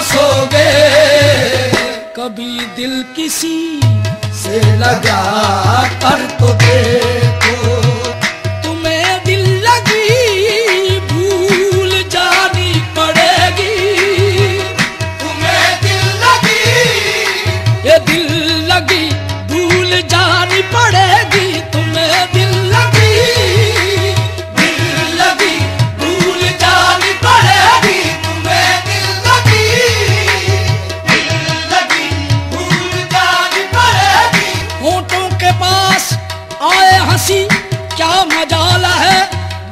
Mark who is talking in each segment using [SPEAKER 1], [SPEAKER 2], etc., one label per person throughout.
[SPEAKER 1] हंसोगे।
[SPEAKER 2] कभी दिल किसी
[SPEAKER 1] से लगा कर तो देखो,
[SPEAKER 2] तुम्हें दिल लगी भूल जानी पड़ेगी।
[SPEAKER 1] तुम्हें दिल लगी,
[SPEAKER 2] ये दिल लगी भूल जानी पड़ेगी। तुम्हें दिल लगी,
[SPEAKER 1] दिल लगी भूल जानी पड़ेगी। तुम्हें दिल लगी, दिल लगी भूल जानी पड़ेगी।
[SPEAKER 2] होठों के पास आए हंसी क्या मजाला है,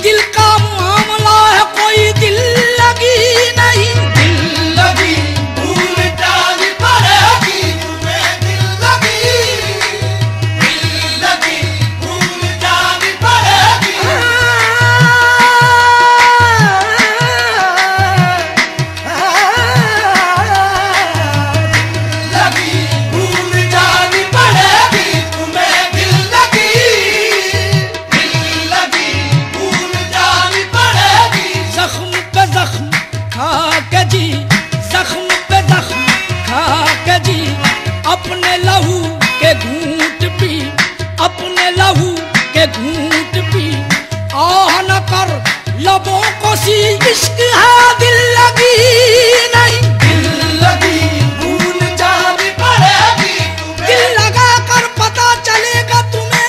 [SPEAKER 2] दिल का मामला है कोई दिल लगी नहीं।
[SPEAKER 1] दिल लगी भूल जानी पड़ेगी। तुम्हें दिल लगी, दिल लगी भूल जानी पड़ेगी। लगी भूल जानी पड़ेगी। तुम्हें दिल लगी, दिल लगी भूल जानी पड़ेगी।
[SPEAKER 2] जख्म पे जख्म खा के जी, जख्म पे जख्म खा के जी, अपने लहू के घूंट पी, अपने लहू के घूंट पी। आह न कर लबों को सी, इश्क है दिल लगी नहीं।
[SPEAKER 1] दिल लगी भूल जानी पड़ेगी। तुम्हें
[SPEAKER 2] दिल लगा कर पता चलेगा तुम्हें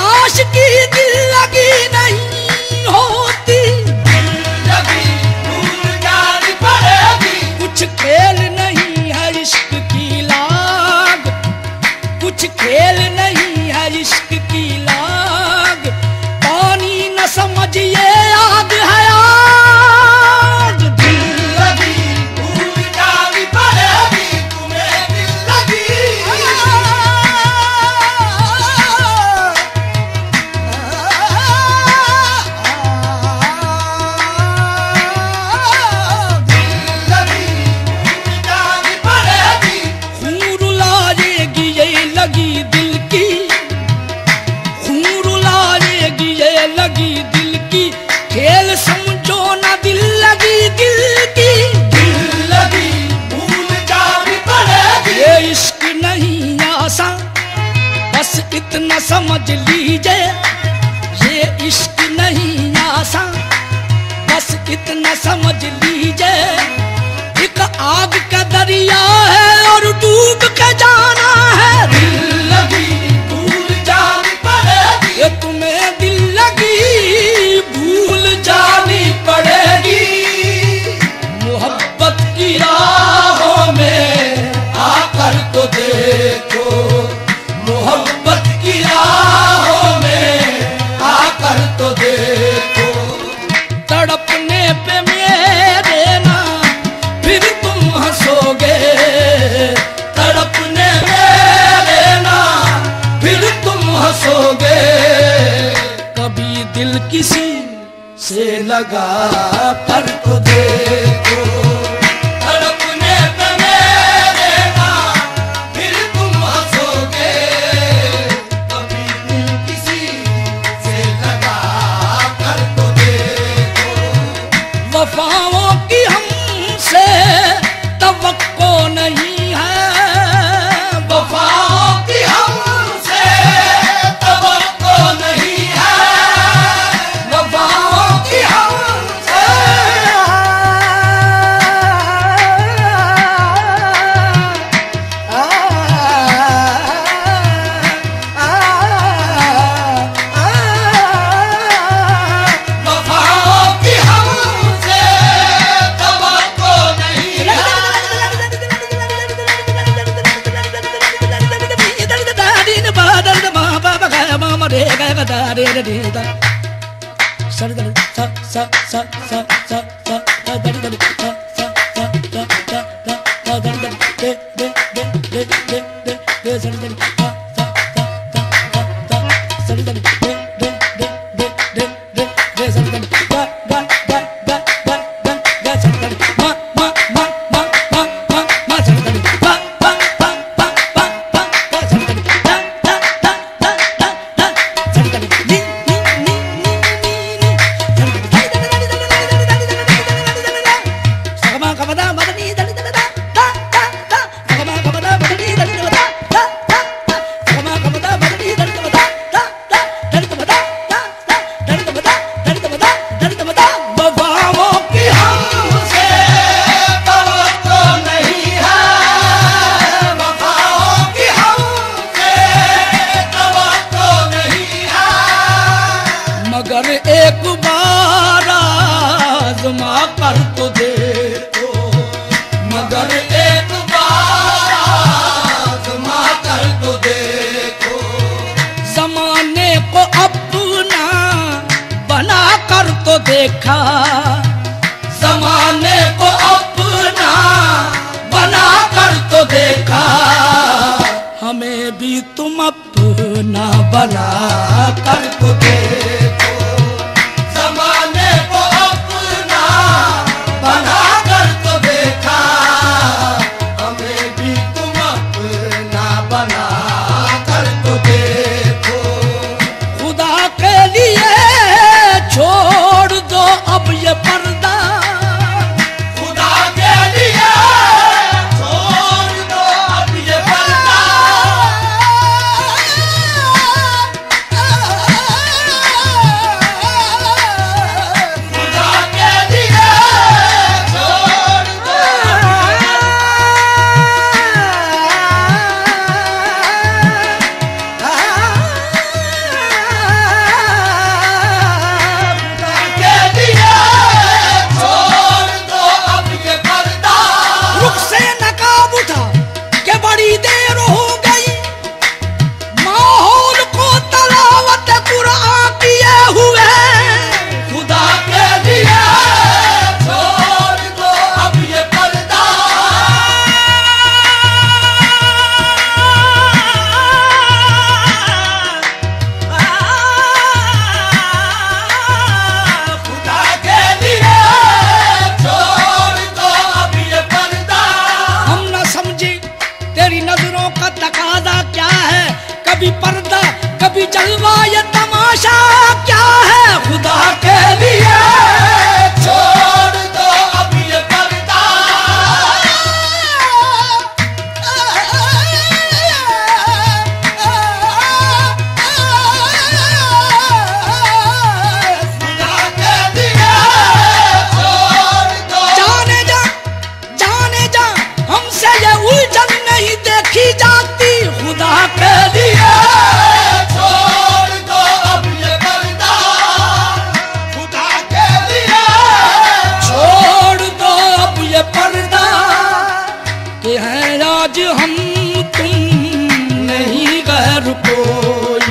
[SPEAKER 2] आशिकी दिल लगी नहीं होती।
[SPEAKER 1] दिल लगी भूल जानी पड़ेगी।
[SPEAKER 2] कुछ खेल नहीं है इश्क की लाग, कुछ खेल नहीं है इश्क की लाग। पानी न समझिए आग है आग।
[SPEAKER 1] दिल लगी भूल जानी पड़ेगी। तुम्हें दिल लगी, दिल लगी भूल जानी पड़ेगी।
[SPEAKER 2] खून रुलाएगी ये लगी दिल की, खून रुलाएगी ये लगी दिल की। खेल समझो ना दिल लगी दिल की।
[SPEAKER 1] दिल लगी भूल जानी पड़ेगी।
[SPEAKER 2] ये इश्क नहीं आसान, बस इतना समझ लीजिए। ये इश्क नहीं आसान, बस इतना समझ लीजिए। एक आग का दरिया है और डूब के जाना है।
[SPEAKER 1] दिल लगी भूल जानी पड़ेगी।
[SPEAKER 2] ये तुम्हें दिल लगी भूल जानी पड़ेगी। मोहब्बत की
[SPEAKER 1] राहों में आकर तो देखो, मोहब्बत की राहों में आकर तो देखो।
[SPEAKER 2] तड़पने पे मेरे ना
[SPEAKER 1] फिर तुम हंसोगे, तड़पने मेरे ना फिर तुम हंसोगे।
[SPEAKER 2] कभी दिल किसी
[SPEAKER 1] से लगा कर तो देखो, तड़पने पे मेरे ना फिर तुम हंसोगे। कभी दिल किसी से लगा कर तो देखो।
[SPEAKER 2] वफाओं की हमसे तवक्को नहीं है।
[SPEAKER 1] वफाओं की हमसे तवक्को नहीं है। वफाओं की हमसे वफाओं की हमसे तवक्को नहीं है। अगर एक बार आज़मा कर तो देखो,
[SPEAKER 2] जमाने को अपना बना कर तो देखा,
[SPEAKER 1] जमाने को अपना बना कर तो देखा,
[SPEAKER 2] हमें भी तुम अपना बना
[SPEAKER 1] कर तो देखो, जमाने को अपना बना कर तो देखा, हमें भी तुम अपना बना कर तो देखो।
[SPEAKER 2] खुदा के लिए छोड़ दो अब ये पर्दा,
[SPEAKER 1] खुदा के लिए छोड़ दो अब ये पर्दा, खुदा के लिए छोड़ दो के लिए छोड़ दो अब ये पर्दा।
[SPEAKER 2] रुख से नकाब उठा के बड़ी देर हो गई, माहौल को तलावत कुरान किए हुए,
[SPEAKER 1] खुदा के लिए छोड़ दो अब ये पर्दा, खुदा के लिए छोड़ दो अब ये पर्दा।
[SPEAKER 2] हम न समझे तेरी नजरों का तकाजा क्या है, कभी पर्दा कभी जलवा, ये तमाशा क्या है। खुदा के लिए
[SPEAKER 1] छोड़ दो अब ये पर्दा, खुदा के लिए छोड़ दो।
[SPEAKER 2] जाने जा हमसे ये उलझन नहीं देखी जाती। खुदा के लिए
[SPEAKER 1] छोड़ दो अब ये पर्दा, खुदा के लिए
[SPEAKER 2] छोड़ दो अब ये पर्दा, कि है आज हम तुम नहीं गैर कोई,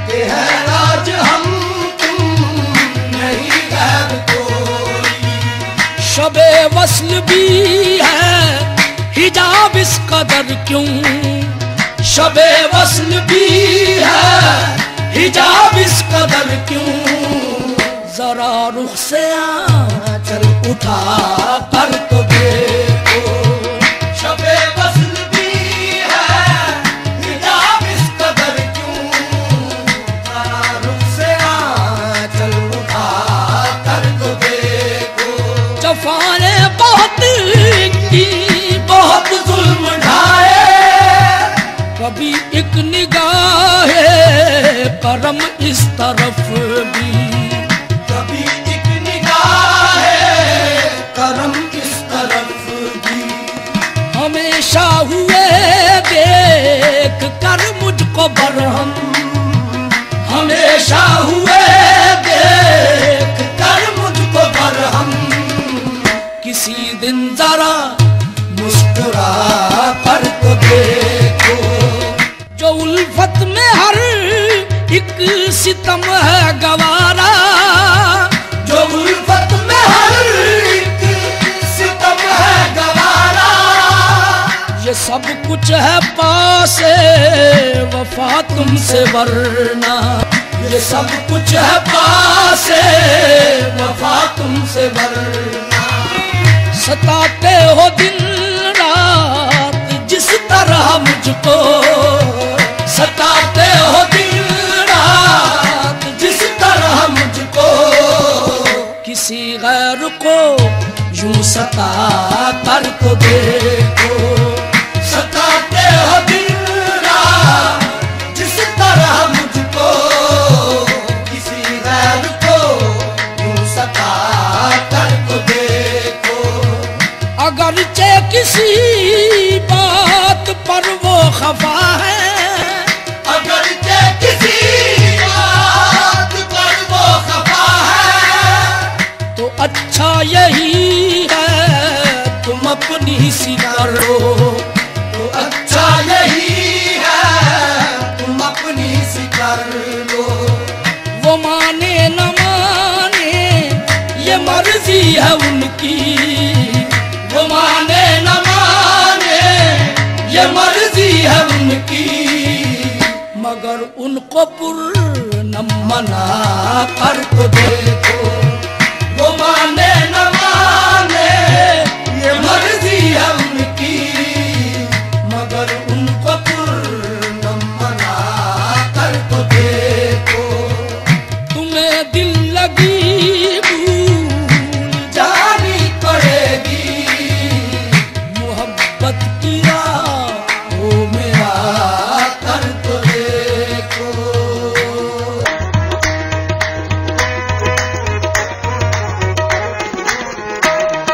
[SPEAKER 1] कि है आज हम तुम नहीं गैर कोई।
[SPEAKER 2] शबे वस्ल भी है हिजाब इस कदर क्यों, शबे वस्ल भी है हिजाब इस कदर क्यों, जरा रुख से आंचल उठा कर तो देखो,
[SPEAKER 1] शबे वस्ल भी है हिजाब इस कदर क्यों, जरा रुख से आंचल उठा कर तो देखो।
[SPEAKER 2] जफाने बहुत की बहुत जुल्म ढाए, कभी एक निगाह करम इस तरफ भी,
[SPEAKER 1] कभी एक निगाह करम इस तरफ भी,
[SPEAKER 2] हमेशा हुए देख कर मुझको बरहम,
[SPEAKER 1] हमेशा हुए देख कर मुझको बरहम,
[SPEAKER 2] किसी दिन जरा
[SPEAKER 1] मुस्कुरा कर तो देखो,
[SPEAKER 2] जो उल्फत में हर एक सितम है गवारा,
[SPEAKER 1] जो उल्फत में हर एक सितम है गवारा,
[SPEAKER 2] ये सब कुछ है पासे वफा तुमसे वरना,
[SPEAKER 1] ये सब कुछ है पासे वफा तुमसे वरना,
[SPEAKER 2] सताते हो दिन रात जिस तरह मुझको,
[SPEAKER 1] सताते हो दिन रात जिस तरह मुझको,
[SPEAKER 2] किसी गैर को यूं सता कर तो देखो,
[SPEAKER 1] सताते हो दिन रात जिस तरह मुझको, किसी गैर को यूं सता कर तो देखो।
[SPEAKER 2] अगरचे किसी बात पर वो खफा है,
[SPEAKER 1] अगरचे किसी बात पर वो खफा है,
[SPEAKER 2] तो अच्छा यही है तुम अपनी सी कर लो।
[SPEAKER 1] तो अच्छा यही है तुम अपनी सी कर लो।
[SPEAKER 2] वो माने न माने ये मर्जी है उनकी,
[SPEAKER 1] वो माने न माने ये मर्जी है उनकी,
[SPEAKER 2] मगर उनको पूर्ण
[SPEAKER 1] मना कर तो देखो। वो माने न माने ये मर्जी है उनकी, मगर उनको पूर्ण मना कर तो देखो।
[SPEAKER 2] तुम्हें दिल लगी भूल
[SPEAKER 1] जानी पड़ेगी
[SPEAKER 2] मोहब्बत की राह
[SPEAKER 1] वो मेरा कर तो देखो।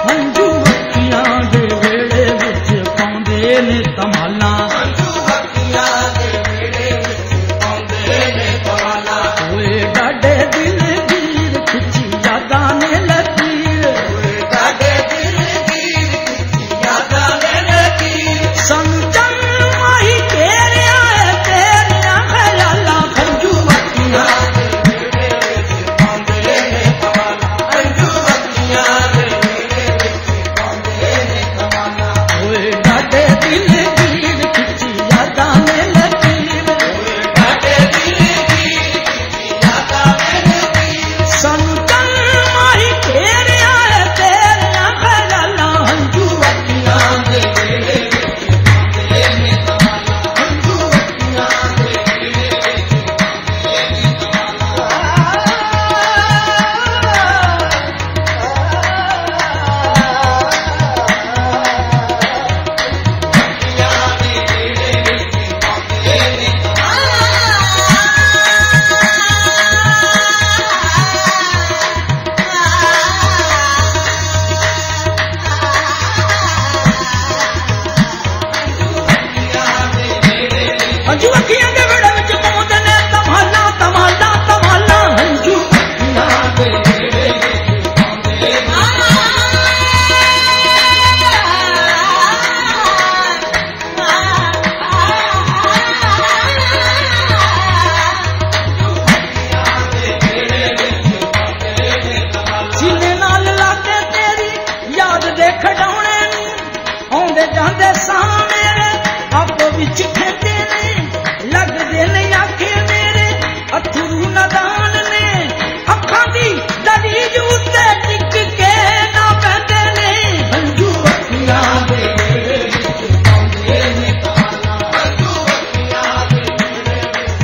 [SPEAKER 2] हंजू अखियां दे वेड़े विच पाउंदे ने तमाला,
[SPEAKER 1] हंजू अखियां दे वेड़े विच पाउंदे ने तमाला।
[SPEAKER 2] ओए डाडे दिल दी खिची यादां ने लकीर,
[SPEAKER 1] डाडे दिल दी खिची यादां ने लकीर।
[SPEAKER 2] संजन माही तेरिया है तेरिया ख्यालां।
[SPEAKER 1] हंजू अखियां दे वेड़े विच पाउंदे ने तमाला, हंजू अखियां दे वेड़े विच पाउंदे ने तमाला।
[SPEAKER 2] ओए डाडे दिल दी खिची यादां ने लकीर,
[SPEAKER 1] डाडे दिल दी खिची यादां ने लकीर।
[SPEAKER 2] संजन माही तेरिया है तेरिया ख्यालां।
[SPEAKER 1] हंजू अखियां दे वेड़े विच पाउंदे ने तमाला, हंजू अखियां दे वेड़े विच पाउंदे ने तमाला।
[SPEAKER 2] हंजू अखियां दे वेड़े विच पाउंदे ने तमाला तमाला तमाला। हंजू
[SPEAKER 1] अखियां दे वेड़े विच पाउंदे ने
[SPEAKER 2] सीने नाल लाके तेरी याद दे खड़ाउणे नूं आउंदे जांदे साह मेरे आपो विच खेते ने लगदे ने आखे मेरे अथरू नदान ने अखां दी दलीज उत्ते टिक के ना पैंदे ने। हंजू
[SPEAKER 1] अखियां दे वेड़े विच पाउंदे ने तमाला, हंजू अखियां दे वेड़े विच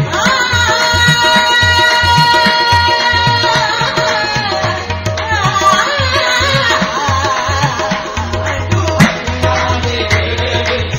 [SPEAKER 1] हंजू अखियां दे वेड़े विच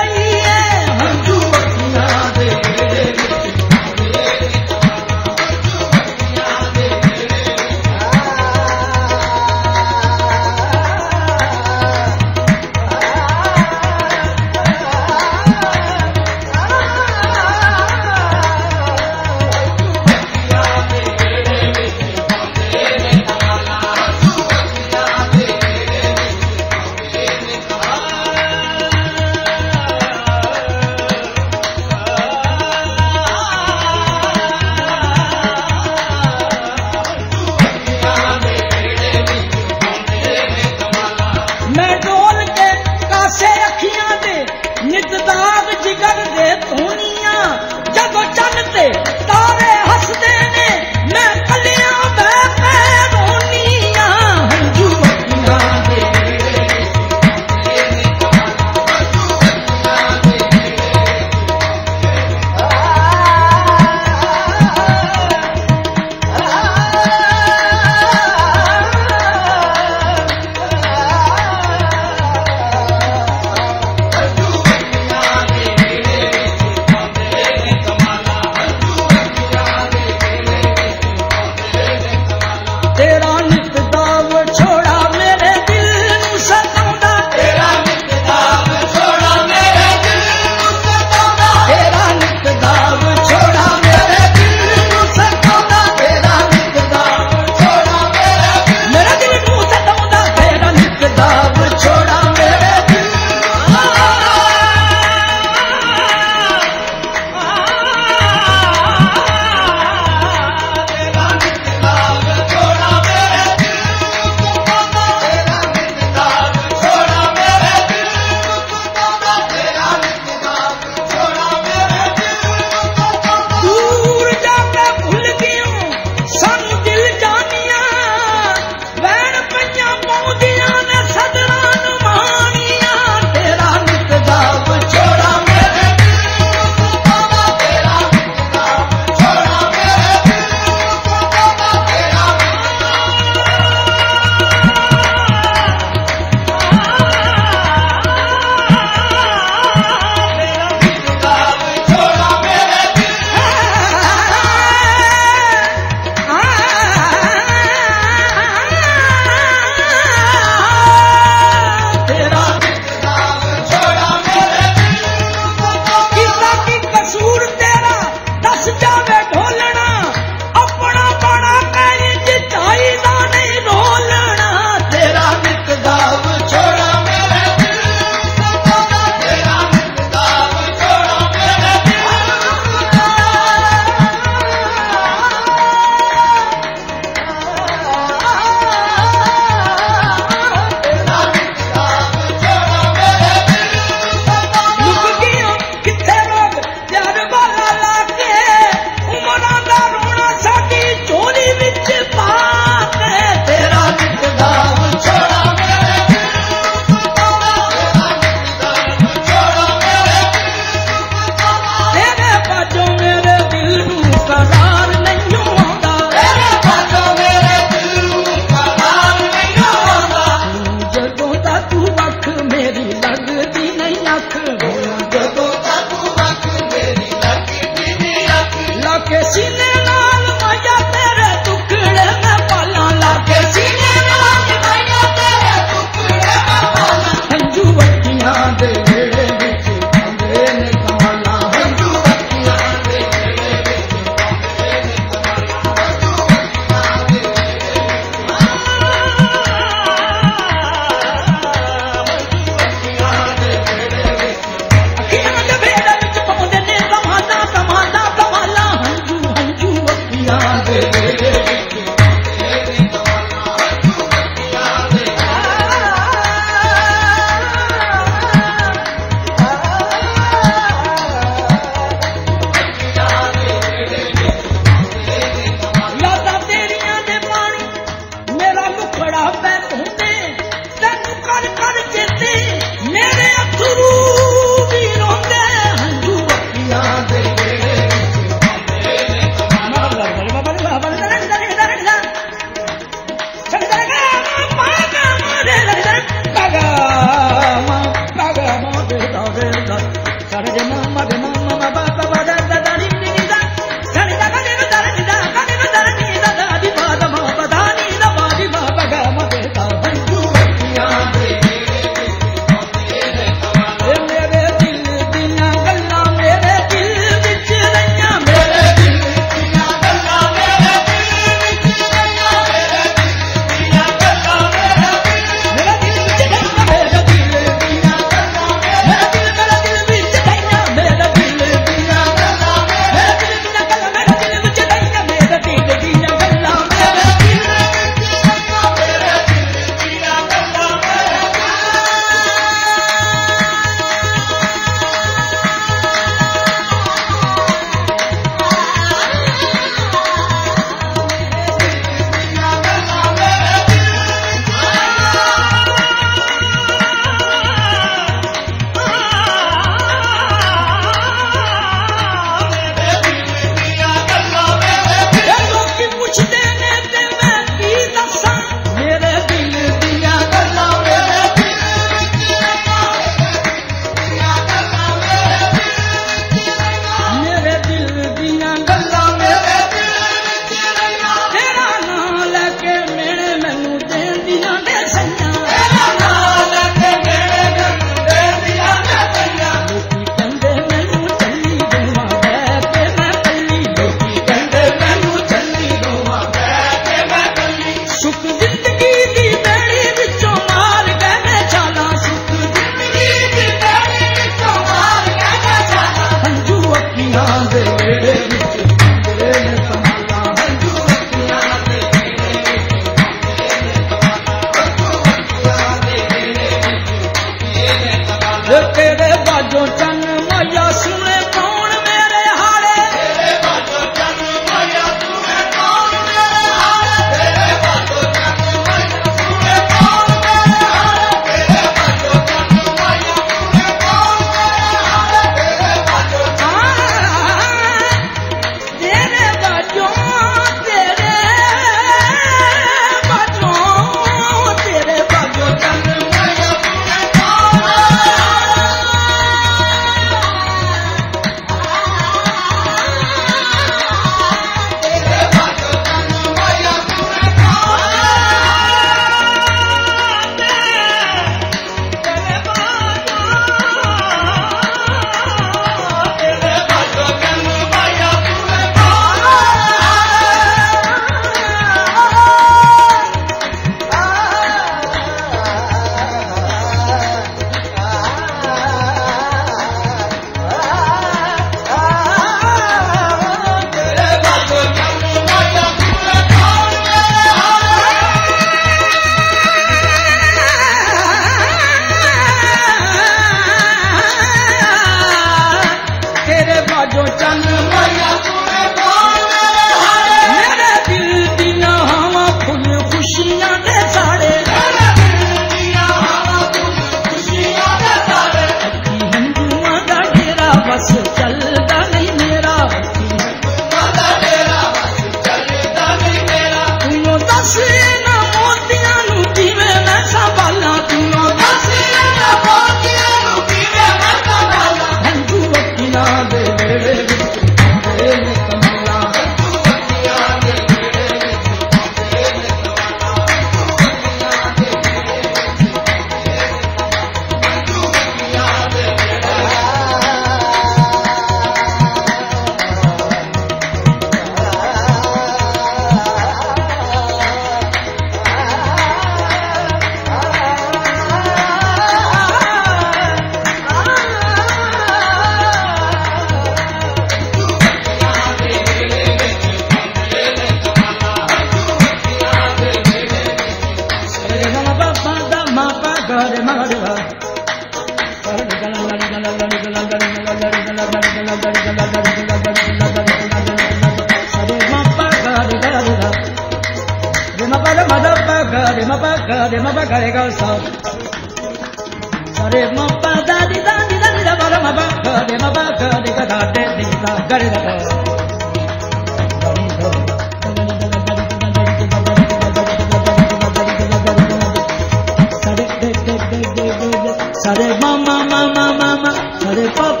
[SPEAKER 2] Sare mama mama mama, sare
[SPEAKER 1] Yeah.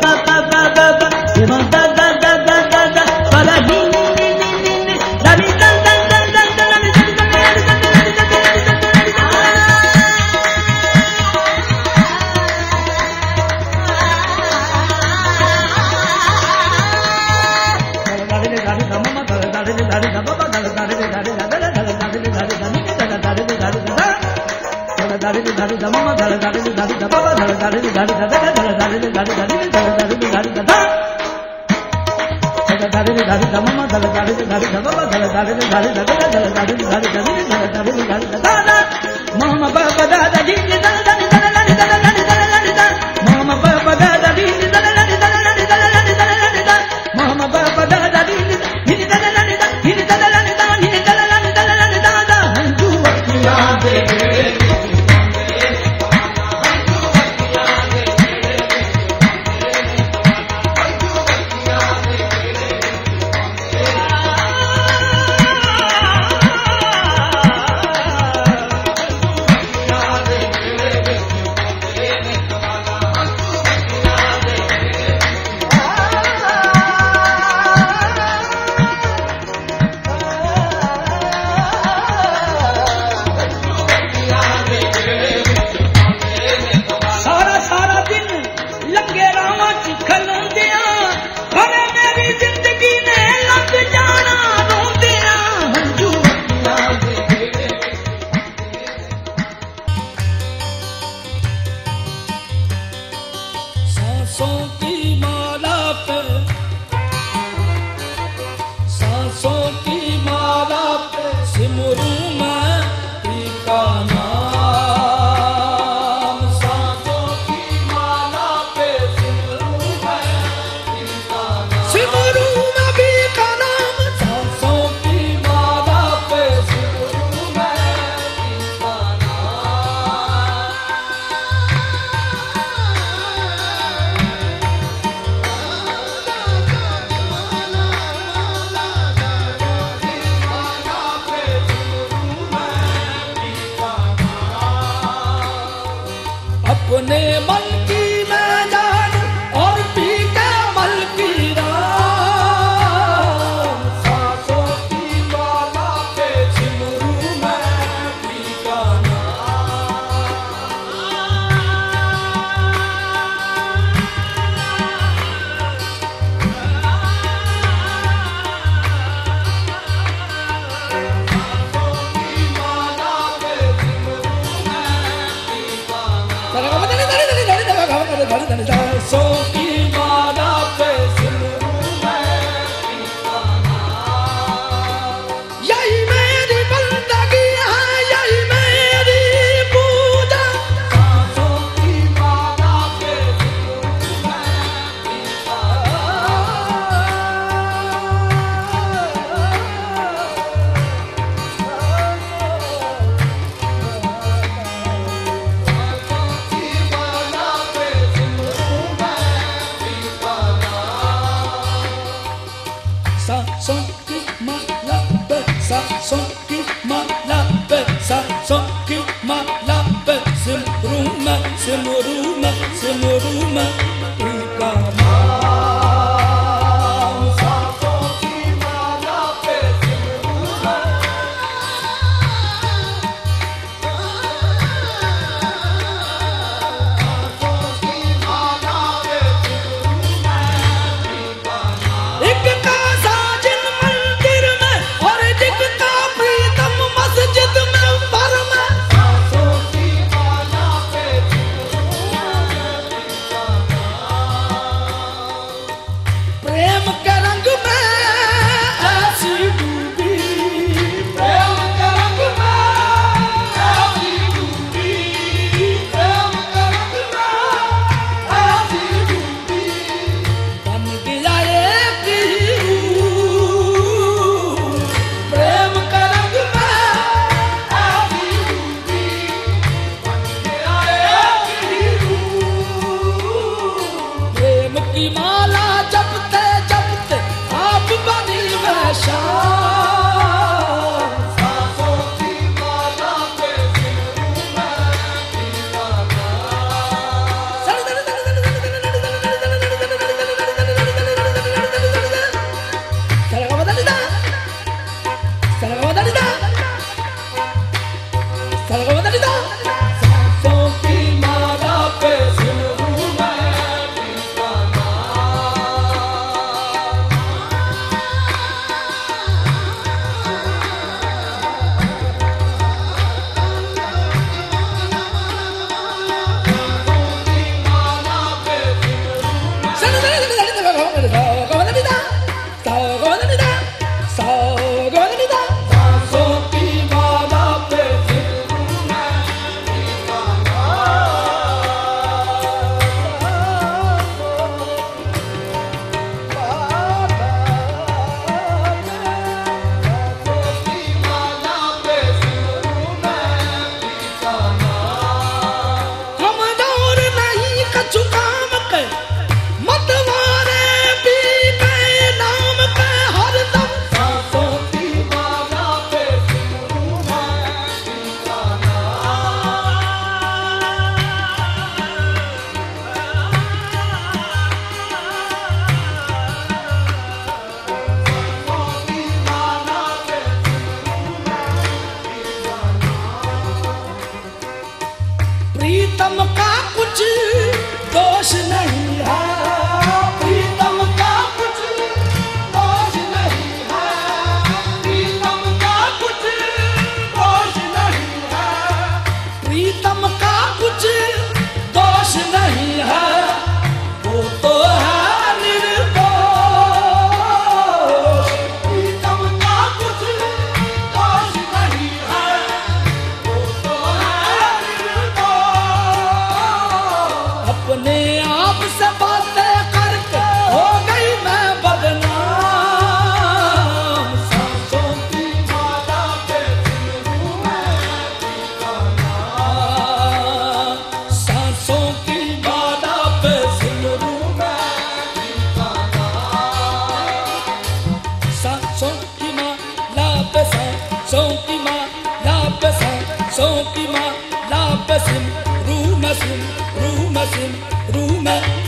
[SPEAKER 2] SIM, रूह में सिम, रूह में